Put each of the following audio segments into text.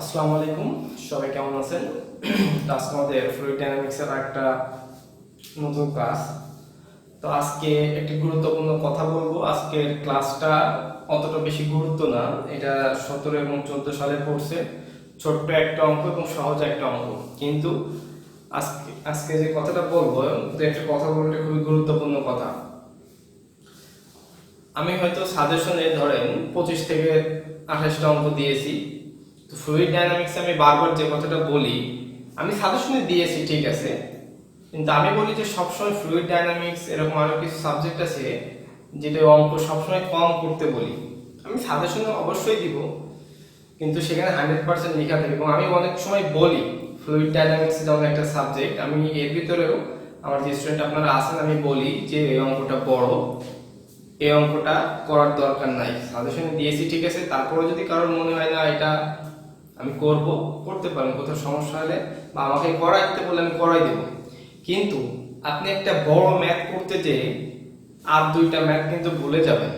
আসসালামু আলাইকুম, সবাই কেমন আছেন? তো আজকে আমাদের ফ্লুইড ডাইনামিক্সের একটা নতুন ক্লাস। তো আজকে একটি গুরুত্বপূর্ণ কথা বলবো। আজকের ক্লাসটা অতটা বেশি গুরুত্ব না, এটা 17 এবং 14 সালে পড়ছে। ছোট্ট একটা অঙ্ক এবং সহজ একটা অঙ্ক, কিন্তু আজকে আজকে যে কথাটা বলবো, তো একটা কথা বলবো, এটা খুবই গুরুত্বপূর্ণ কথা। আমি হয়তো সাজেশনে ধরেন 25 থেকে 28টা অঙ্ক দিয়েছি। তো ফ্লুইড ডায়নামিক্সে আমি বারবার যে কথাটা বলি, আমি সাজেশনে দিয়েছি ঠিক আছে, কিন্তু আমি বলি যে সবসময় ফ্লুইড ডায়নামিক্স এরকম আরো কিছু সাবজেক্ট আছে যেটা অঙ্ক সবসময় কম করতে বলি। আমি সাজেশনে অবশ্যই দিব, কিন্তু সেখানে 100% লেখা থাকে। এবং আমি অনেক সময় বলি ফ্লুইড ডায়নামিক্স যেমন একটা সাবজেক্ট, আমি এর ভিতরেও আমার যে স্টুডেন্ট আপনারা আছেন, আমি বলি যে এই অঙ্কটা বড়, এই অঙ্কটা করার দরকার নাই। সাজেশনে দিয়েছি ঠিক আছে, তারপরে যদি কারোর মনে হয় না এটা আমি করব, করতে পারেন, কোথাও সমস্যা হলে বা আমাকে করাই দিতে বললে আমি করাই দেব। কিন্তু আপনি একটা বড় ম্যাথ করতে যে আর দুইটা ম্যাথ কিন্তু ভুলে যাবেন।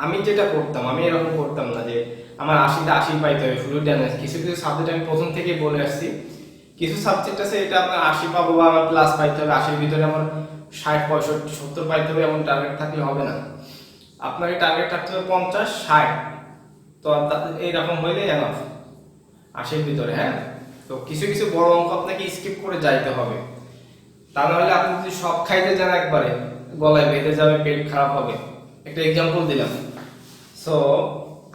আমি যেটা করতাম, আমি এরকম করতাম না যে আমার 80টা 80 পাইতে হবে ফ্লুইড ডায়নামিক্স। কিছু কিছু সাবজেক্ট আমি প্রথম থেকে বলে আসছি, কিছু সাবজেক্ট আছে এটা আপনার 80 পাবো বা আমার প্লাস পাইতে হবে, 80-র ভিতরে আমার 60 65 70 পাইতে হবে, এমন টার্গেট থাকলে হবে না। আপনার টার্গেট থাকতে হবে 50 60। তো এইরকম হইলে এনাফ 80-র ভিতরে। হ্যাঁ, তো কিছু কিছু বড় অঙ্ক আপনাকে স্কিপ করে যাইতে হবে, তা নাহলে আপনি যদি সব খাইতে যান একবারে গলায় বেঁধে যাবে, পেট খারাপ হবে। একটা এক্সাম্পল দিলাম। সো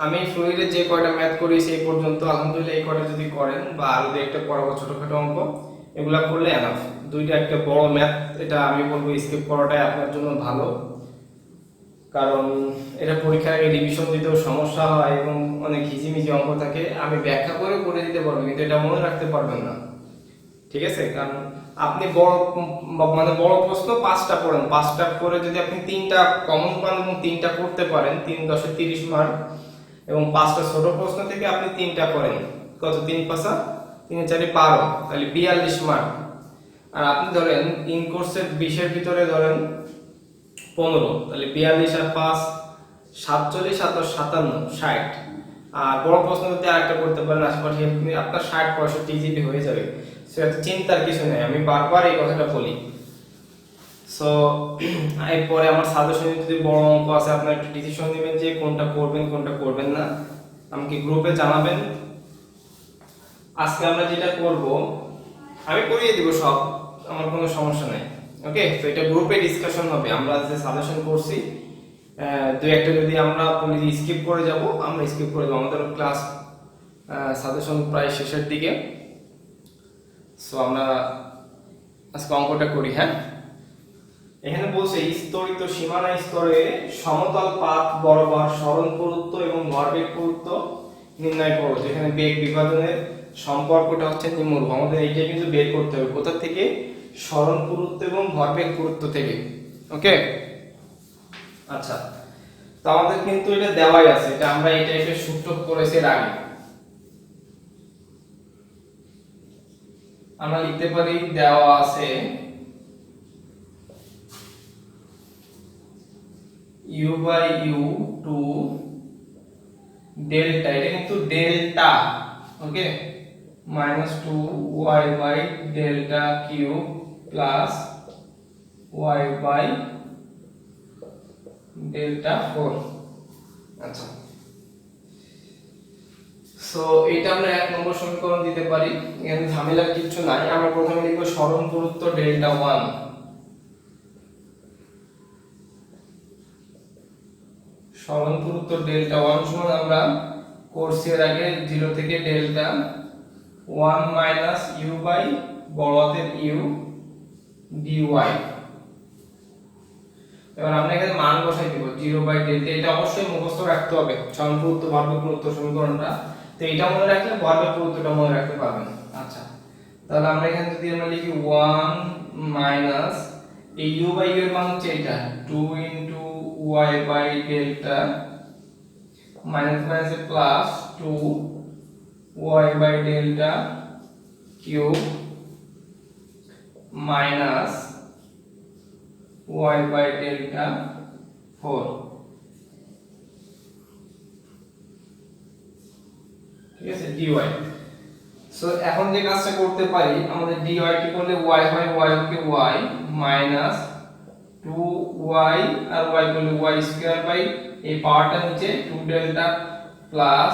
আমি ফ্লুইডে যে কয়টা ম্যাথ করি সেই পর্যন্ত আলহামদুলিল্লাহ, এই কয়টা যদি করেন বা আরো দু একটা পড়াবো ছোটখাটো অঙ্ক, এগুলা করলে এনাফ। দুইটা একটা বড় ম্যাথ, এটা আমি বলবো স্কিপ করাটাই আপনার জন্য ভালো, কারণ এটা পরীক্ষার আগে রিভিশন দিতেও সমস্যা হয় এবং অনেক হিজিমিজি অঙ্ক থাকে। আমি ব্যাখ্যা করে দিতে পারবো, কিন্তু এটা মনে রাখতে পারবেন না। ঠিক আছে, কারণ আপনি বড় প্রশ্ন 5টা পড়েন, 5টা করে যদি আপনি 3টা কমন পান এবং 3টা করতে পারেন, 3×10 30 মার্ক। এবং 5টা ছোট প্রশ্ন থেকে আপনি 3টা করেন, কত 3 5 3 4 12, তাহলে 42 মার্ক। আর আপনি ধরেন ইন কোর্সের 20-এর ভিতরে ধরেন 15, তাহলে 42 আর 5 47 আর 57 60। আর বড় প্রশ্ন যদি আরেকটা করতে পারেন আশেপাশে, আপনার 60 65 জিবি হয়ে যাবে। সেটা চিন্তার কিছু নেই, আমি বারবার এই কথাটা বলি। সো এরপরে আমার সাজেশনে যদি বড় অঙ্ক আছে, আপনার একটু ডিসিশন নেবেন যে কোনটা করবেন কোনটা করবেন না, আমাকে গ্রুপে জানাবেন। আজকে আমরা যেটা করব, আমি করিয়ে দিব সব, আমার কোনো সমস্যা নাই। ওকে, তো এটা গ্রুপে ডিসকাশন হবে। আমরা যে সাজেশন করছি, দুই একটা যদি আমরা বলি স্কিপ করে যাব, আমরা স্কিপ করে দেবো। আমাদের ক্লাস সাজেশন প্রায় শেষের দিকে। সো আমরা আজকে অঙ্কটা করি। হ্যাঁ, এখানে বলছে স্তরিত সীমানা স্তরে সমতল পাত বরাবর সরণ পুরুত্ব এবং ভরবেগ পুরুত্ব নির্ণয় করো। যেখানে বেগ বিভাজনের সম্পর্কটা হচ্ছে নিম্নরূপ। আমাদের এইটা কিন্তু বের করতে হবে, কোথা থেকে? সরণ পুরুত্ব এবং ভরবেগ পুরুত্ব থেকে। ওকে, আচ্ছা, তো আমাদের কিন্তু এটা দেওয়াই আছে, এটা আমরা এই টাইপের সূত্র করেছি এর আগে। আমরা লিখতে পারি দেওয়া আছে u by u to delta, এটা কিন্তু delta, okay, minus 2y by delta cube plus y by delta 4। আচ্ছা, সো এটা আমরা 1 নম্বর সমীকরণ দিতে পারি। এখানে ঝামেলার কিছু নাই। আমরা প্রথমে লিখব সরণ পুরুত্ব ডেল্টা 1, সরণ পুরুত্ব ডেল্টা 1 সমান আমরা করছি এর আগে 0 থেকে ডেল্টা 1 মাইনাস u বাই বড় হাতের u dy। এবার আমরা এখানে মান বসাই দিব 0 বাই ডেল্টা। এটা অবশ্যই মুখস্থ রাখতে হবে, সরণ পুরুত্ব ভরবেগ পুরুত্ব সমীকরণটা। তো এটা মনে রাখলে ভরবেগ পুরুত্বটা মনে রাখতে পারবেন। আচ্ছা, তাহলে আমরা এখানে যদি আমরা লিখি 1 মাইনাস এই u বাই u এর মান হচ্ছে এটা 2 into y by delta minus minus plus 2 y by delta cube minus y by delta 4। ঠিক আছে, dy। সো এখন যে কাজটা করতে পারি, আমাদের dy টি করলে y হয়, y কে y মাইনাস 2y আর y করলে y স্কয়ার বাই এই পাওয়ারটা নিচে 2 ডেল্টা প্লাস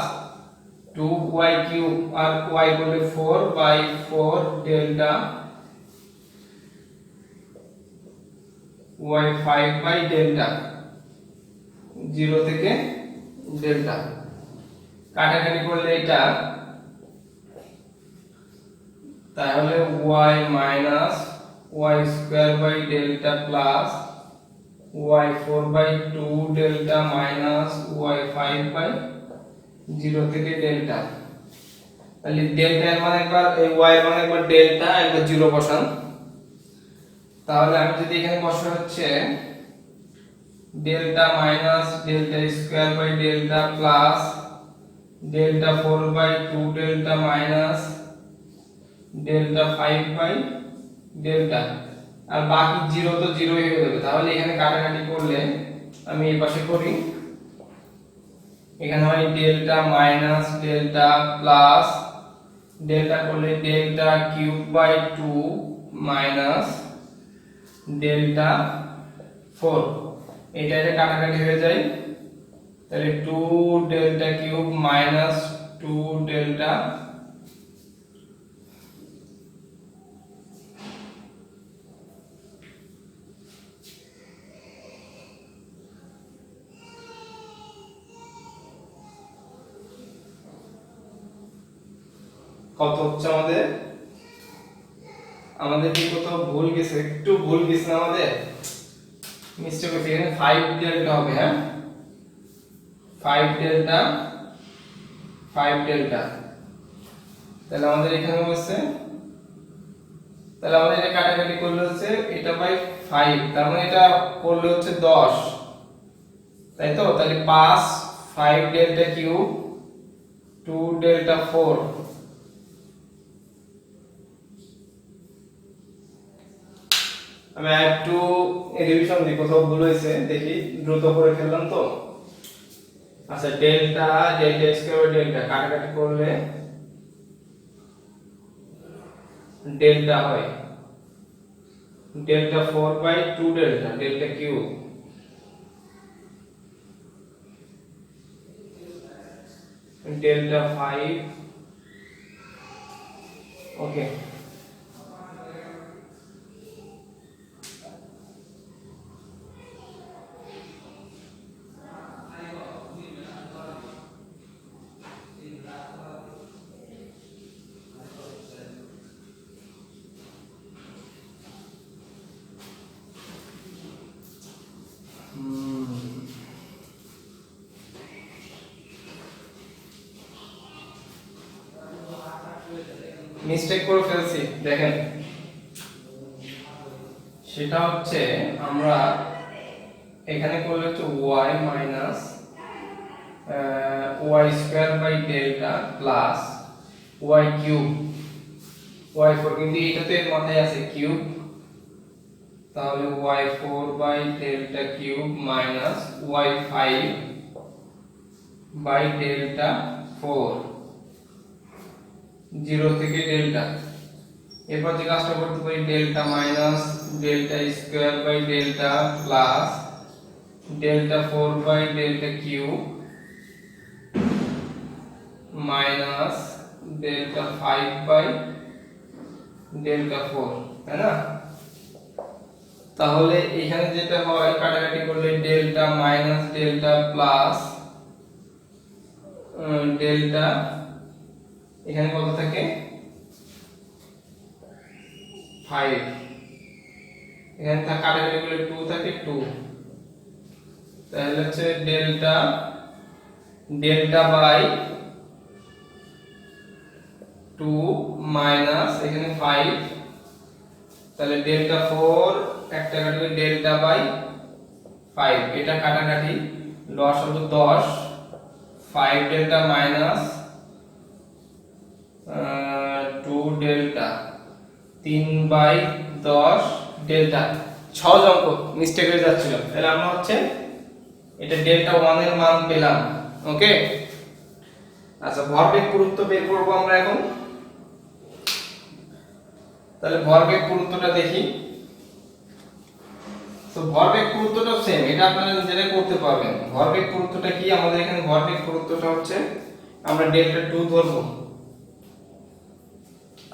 2y কিউব আর y করলে 4 by 4 delta y 5 by delta 0 থেকে ডেল্টা কাটাকাটি করলে এটা, তাহলে y minus y square by delta plus y 4 by 2 delta minus y 5 by 0 থেকে ডেল্টা। তাহলে ডেল্টা এর মানে একবার এই y এর মানে একবার ডেল্টা একবার 0 বসান। তাহলে আমি যদি এখানে বসাই হচ্ছে delta minus delta square by delta plus delta 4 by 2 delta minus delta 5 by delta, আর বাকি 0 তো 0 হয়ে যাবে। তাহলে এখানে কাটাকাটি করলে আমি এই পাশে করি, এখানে হয় delta minus delta plus delta করলে delta cube by 2 minus delta 4, এটা কাটাকাটি হয়ে যায়। তাহলে 2 ডেল্টা কিউব মাইনাস 2 ডেল্টা কত হচ্ছে আমাদের কি কোথাও ভুল গেছে, একটু ভুল গেছে না, আমাদের মিস্টেক হয়েছে। এখানে 5 ডেল্টা হবে, হ্যাঁ 5 ডেল্টা 5 ডেল্টা। তাহলে আমাদের এখানে হচ্ছে, তাহলে আমাদের এটা কাটাকাটি করলে হচ্ছে এটা বাই 5, তার মানে এটা করলে হচ্ছে 10, তাই তো। তাহলে 5 ডেল্টা কিউব 2 ডেল্টা 4, আমি একটু রিভিশন দিই, কোথাও ভুল হয়েছে দেখি, দ্রুত করে ফেললাম তো। আচ্ছা, ডেল্টা ডেল্টা স্কয়ার ডেল্টা কাটাকাটি করলে ডেল্টা হয় delta 4 by 2 delta delta cube delta 5, okay. Mistake করে ফেলছি, দেখেন। সেটা হচ্ছে আমরা এখানে করলে হচ্ছে y minus y square by delta plus y cube y 4, কিন্তু এটাতে এর মাথায় আছে কিউব, তাহলে y 4 by delta cube minus y 5 by delta 4 0 থেকে ডেল্টা। এরপর যে কাজটা করতে পারি, delta minus delta square by delta plus delta 4 by delta cube minus delta 5 by delta 4, তাই না। তাহলে এখানে যেটা হয় কাটাকাটি করলে delta minus delta plus delta, এখানে কত থাকে 5, এখানে কাটাকাটি করলে 2 থাকে 2, তাহলে হচ্ছে ডেল্টা ডেল্টা বাই 2 মাইনাস এখানে 5, তাহলে ডেল্টা 4 একটা কাটবে ডেল্টা বাই 5, এটা কাটাকাটি লস হবে 10, 5 delta minus 2 delta 3 by 10 delta. সহজ অঙ্ক, মিস্টেক হয়ে যাচ্ছিল। তাহলে আমরা হচ্ছে এটা ডেল্টা 1 এর মান পেলাম, ওকে। আচ্ছা, ভরবেগ পুরুত্ব বের করব আমরা এখন। তাহলে ভরবেগ পুরুত্বটা দেখি। তো ভরবেগ পুরুত্বটা সেম, এটা আপনারা নিজেরাই করতে পারবেন। ভরবেগ পুরুত্বটা কি, আমাদের এখানে ভরবেগ পুরুত্বটা হচ্ছে আমরা ডেল্টা 2 ধরবো।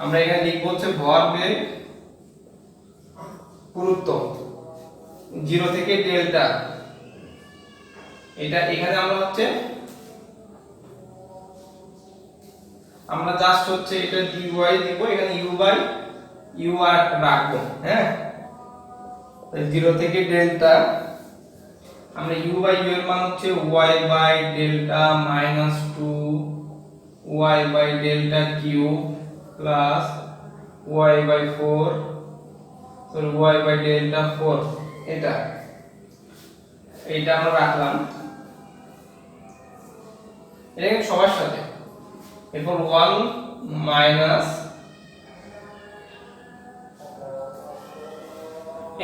আমরা এখানে লিখব হচ্ছে ভরবেগ পুরুত্ব 0 থেকে ডেল্টা, এটা এখানে আমরা হচ্ছে আমরা জাস্ট হচ্ছে এটা dy দিব, এখানে u আর রাখবো। হ্যাঁ, 0 থেকে ডেল্টা আমরা u এর মান হচ্ছে y by delta minus 2 y by delta cube plus y by 4 sorry y by delta 4, এটা আমরা রাখলাম এটা কিন্তু সবার সাথে। এরপর 1 মাইনাস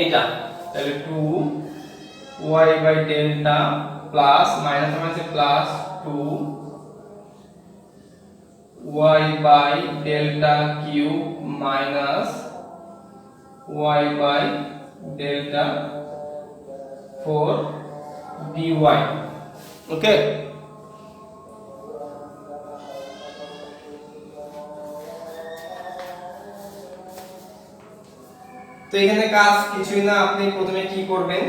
এটা, তাহলে 2 y by delta plus minus মাইনাসে plus 2 y by delta cube minus y by delta 4 dy। Okay, তো এখানে কাজ কিছুই না, আপনি প্রথমে কি করবেন,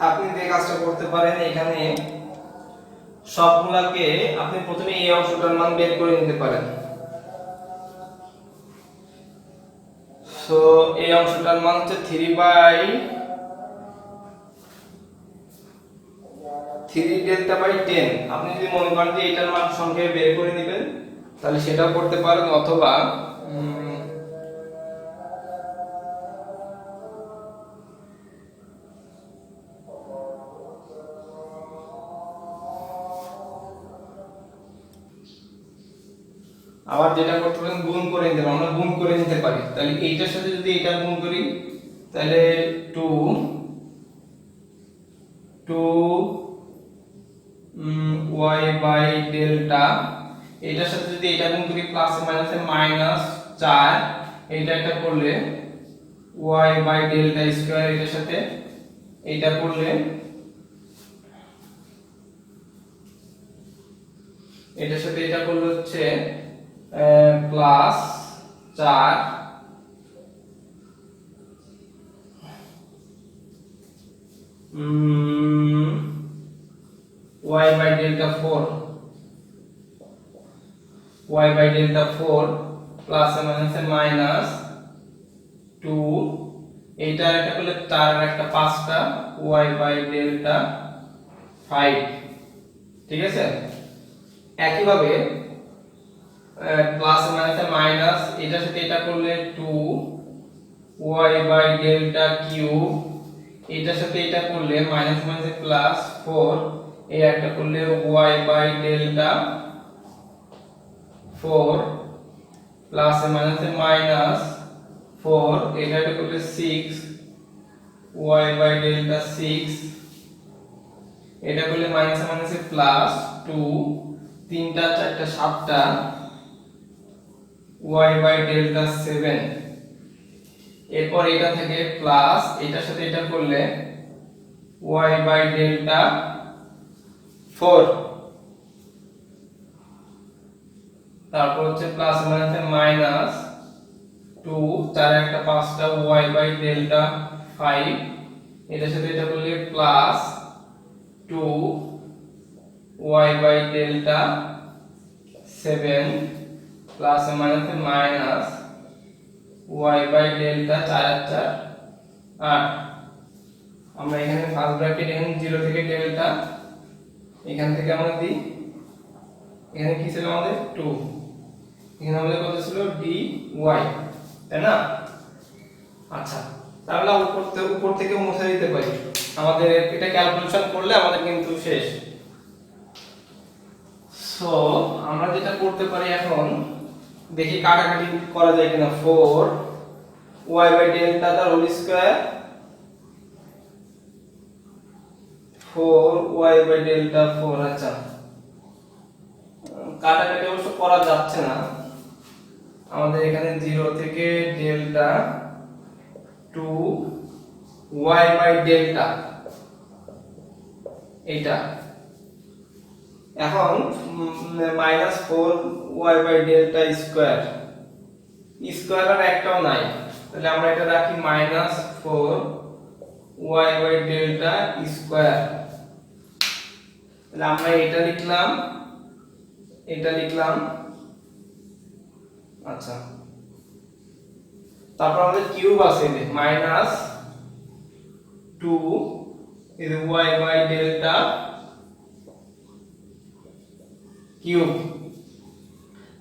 আপনি যে কাজটা করতে পারেন এখানে সবগুলাকে আপনি প্রথমে এই অংশটার মান বের করে নিতে পারেন। সো এই অংশটার মান হচ্ছে 3 ডেল্টা বাই 10। আপনি যদি মনে করেন যে এটার মান সংখ্যায় বের করে নেবেন তাহলে সেটাও করতে পারেন, অথবা আবার যেটা করতে পারেন গুণ করে নিতে পারেন। আমরা গুণ করে নিতে পারি, তাহলে এইটার সাথে যদি এটা গুণ করি তাহলে 2 y বাই ডেল্টা, এটার সাথে যদি এটা গুণ করি প্লাস মাইনাসে মাইনাস 4, এইটা একটা করলে y বাই ডেল্টা স্কয়ার, এটার সাথে এইটা করলে এটার সাথে এটা করলে হচ্ছে plus 4 y by delta 4 plus মাইনাসে মাইনাস 2, এইটা একটা করলে 4 আর একটা 5টা y বাই ডেল্টা 5। ঠিক আছে, একইভাবে প্লাস মাইনাসে মাইনাস, এটার সাথে এটা করলে 2 y বাই ডেল্টা কিউব, এটার সাথে এটা করলে মাইনাস মাইনাসে প্লাস 4, এই একটা করলে y বাই ডেল্টা 4 প্লাস মাইনাসে মাইনাস 4, এটা একটা করলে 6 y বাই ডেল্টা 6, এটা করলে মাইনাস মাইনাসে প্লাস 2, 3টা 4টা 7টা y বাই ডেল্টা 7। এরপর এটা থেকে প্লাস, এটার সাথে এটা করলে y বাই ডেল্টা 4, তারপর হচ্ছে প্লাস মাইনাসে মাইনাস 2, 4 একটা 5টা y বাই ডেল্টা 5, এটার সাথে এটা করলে plus 2 y by delta 7 plus মাইনাসে মাইনাস y বাই ডেল্টা 4 আর 4 8। আমরা এখানে ফার্স্ট ব্র্যাকেট এখানে 0 থেকে ডেল্টা, এখান থেকে আমরা দিই, এখানে কি ছিল আমাদের 2, এখানে আমাদের কত ছিল dy, তাই না? আচ্ছা, তাহলে উপর থেকে মুছে দিতে পারি, আমাদের এটা ক্যালকুলেশন করলে আমাদের কিন্তু শেষ। সো আমরা যেটা করতে পারি এখন দেখি কাটাকাটি করা যায় কিনা। 4 y বাই ডেল্টা তার whole square, 4 y by delta 4। আচ্ছা, কাটাকাটি অবশ্য করা যাচ্ছে না, আমাদের এখানে 0 থেকে delta to y by delta এইটা। এখন -4y by delta square, square আর একটাও নাই, তাহলে আমরা এটা রাখি -4y বাই ডেল্টা স্কয়ার। তাহলে আমরা এটা লিখলাম, এটা লিখলাম। আচ্ছা, তারপর আমাদের কিউব আছে যে -2 is y by delta cube.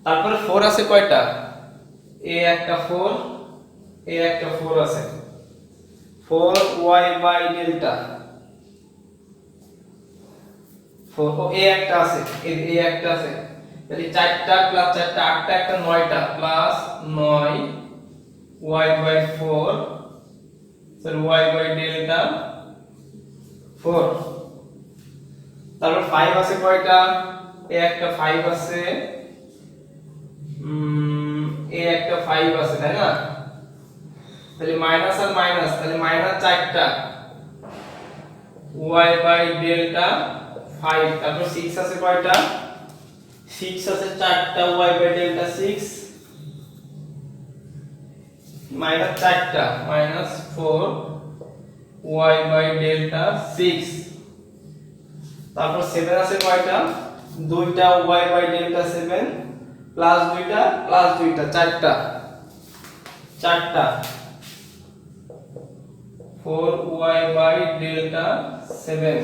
তারপরে 4 আছে কয়টা, এ একটা 4, এ একটা 4 আছে, 4y by delta 4, ও এ একটা আছে, এ একটা আছে, তাহলে 4টা প্লাস 4টা 8টা, একটা 9টা plus 9 y by 4, sir y by delta 4। তারপর 5 আছে কয়টা, এ একটা 5 আছে, এ একটা 5 আছে, তাই না? তাহলে মাইনাস আর মাইনাস, তাহলে মাইনাস 4টা y by delta 5। তারপর 6 আছে কয়টা, 6 আছে 4টা y by delta 6, মাইনাস 4টা -4 y by delta 6। তারপর 7 আছে কয়টা, 2টা y by delta 7 প্লাস 2টা প্লাস 2টা, 4টা 4y by delta 7।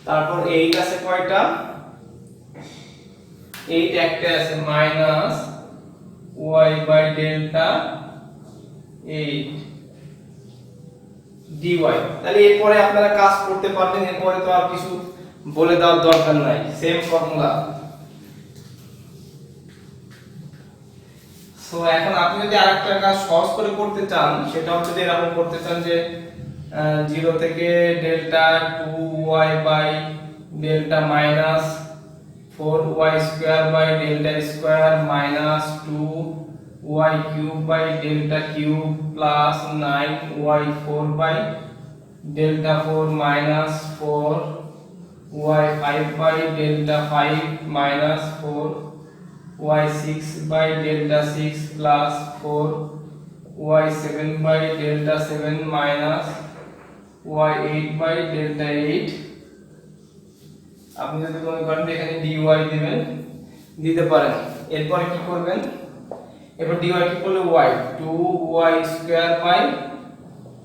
তারপর 8 আছে কয়টা, 8 একটা আছে -y by delta 8 dy। তাহলে এরপরে আপনারা কাজ করতে পারবেন, এরপরে তো আর কিছু বলে দেওয়ার দরকার নাই, সেম ফর্মুলা। সো এখন আপনি যদি আরেকটা কাজ সহজ করে করতে চান, সেটা হচ্ছে যে এরকম করতে চান যে 0 থেকে delta 2y by delta minus 4y square by delta square minus 2y cube by delta cube plus 9y4 by delta 4 minus 4y5 by delta 5 minus 4y6 by delta 6 plus 4y7 by delta 7 minus y8 by delta 8। আপনি যদি মনে করেন এখানে dy দিবেন, দিতে পারেন। এরপরে কি করবেন, এরপর dy কি করলে y 2y square by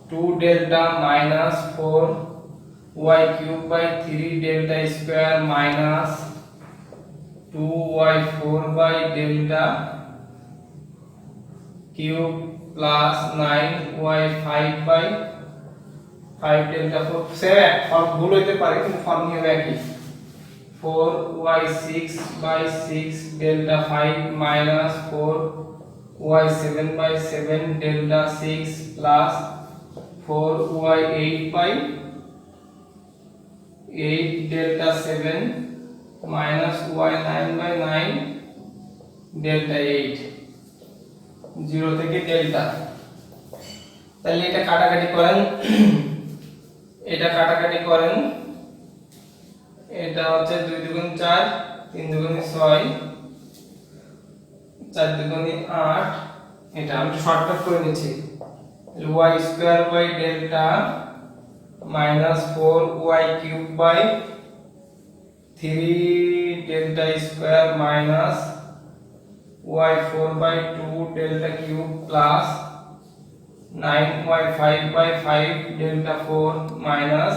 2 delta minus 4y cube by 3 delta square minus 2y4 by delta cube plus 9y5 by 5 delta 4। Same form ভুল হইতে পারে কিন্তু ফর্ম নিয়ম একই। 4y6 by 6 delta 5 minus 4y7 by 7 delta 6 plus 4y8 by 8 delta 7 minus y9 by 9 delta 8। 0 থেকে delta, তাহলে এটা কাটাকাটি করেন, এটা কাটাকাটি করেন, এটা হচ্ছে 2 দুগুণ 4, 3 দুগুণ 6, 4 দুগুণ 8। এটা আমি শর্টকাট করে নিচ্ছি, y square by delta minus 4y cube by 3 delta square minus y4 by 2 delta cube plus 9y5 by 5 delta 4 minus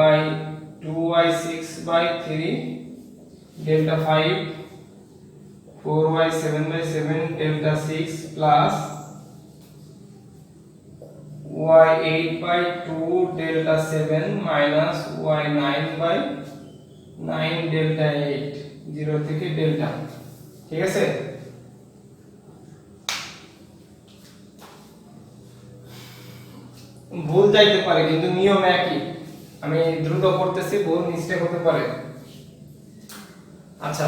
y2y6 by 3 delta 5 4y7 by 7 delta 6 plus y8 by 2 delta 7 minus y9 by 9 delta 8। 0 থেকে delta, ঠিক আছে? ভুল যাইতে পারে কিন্তু নিয়ম একই, আমি দ্রুত করতেছি, ভুল মিস্টেক হতে পারে। আচ্ছা,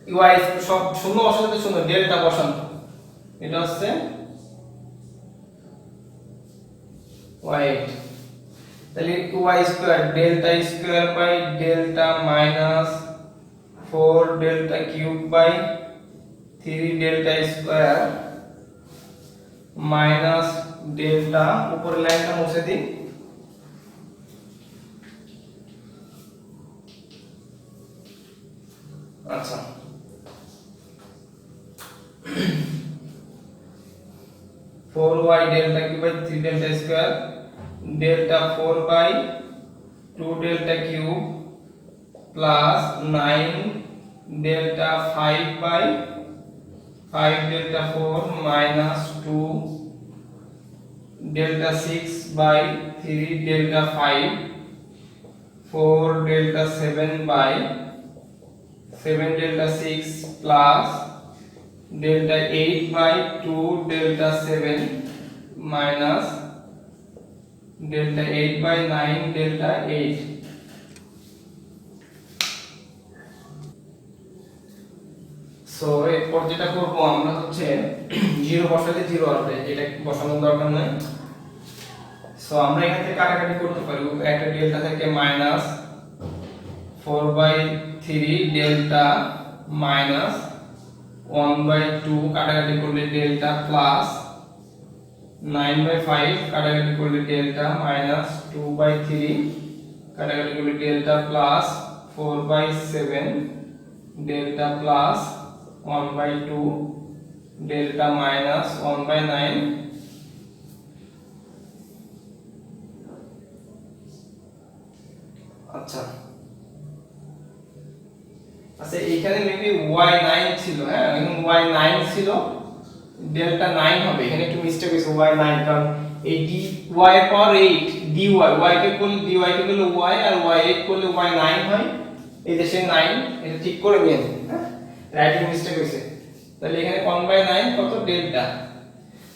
ওয়াই সব শূন্য বসাতে শূন্য, ডেল্টা বসান, এটা হচ্ছে ওয়াই। তাহলে Y square delta square by delta minus 4 delta cube by 3 delta square minus delta, উপরের লাইনটা মুছে দিই, আচ্ছা 4y delta cube by 3 delta square delta 4 by 2 delta cube plus 9 delta 5 by 5 delta 4 minus 2 delta 6 by 3 delta 5 4 delta 7 by 7 delta 6 plus delta 8 by 2 delta 7 minus delta 8 by 9 delta 8। So এরপর যেটা করব আমরা হচ্ছে 0 বসালে 0 আসবে, এটা বসানোর দরকার নাই। সো আমরা এখান থেকে কাটাকাটি করতে পারি, একটা ডেল্টা থেকে মাইনাস 4/3 ডেল্টা মাইনাস 1/2 কাটাকাটি করলে ডেল্টা প্লাস 9/5 কাটাকাটি করলে ডেল্টা মাইনাস 2/3 কাটাকাটি করলে delta plus 4/7 delta plus 1/2 delta minus 1/9। আচ্ছা আচ্ছা এখানে মেবি y9 ছিল, হ্যাঁ এখানে y9 ছিল, ডেল্টা 9 হবে, এখানে একটু মিস্টেক হয়েছে y9, কারণ এই dy এর পাওয়ার 8 dy y কে করলে dy কে করলে y আর y8 করলে y9 হয়, এই যে সেই 9 এটা ঠিক করে নিয়ে, হ্যাঁ রাইটিং মিস্টেক হয়েছে। তাহলে এখানে 1/9 কত ডেল্টা,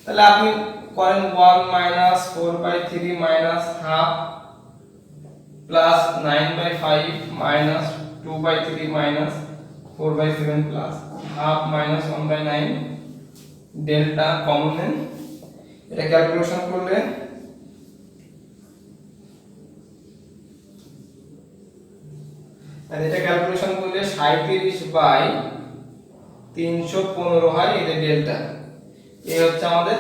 তাহলে আপনি করেন 1 minus 4/3 minus half plus 9/5 minus 2/3 minus 4/7 plus half minus 1/9 delta common নেন, এটা ক্যালকুলেশন করলে আর এটা ক্যালকুলেশন করলে 37/315 হয়, এটা ডেল্টা, এই হচ্ছে আমাদের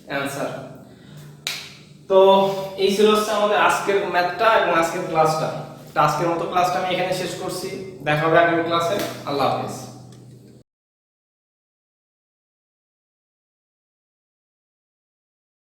অ্যানসার। তো এই ছিল হচ্ছে আমাদের আজকের ম্যাথটা এবং আজকের ক্লাসটা। আজকের মতো ক্লাসটা আমি এখানে শেষ করছি, দেখা হবে আগামী ক্লাসে, আল্লাহ হাফেজ।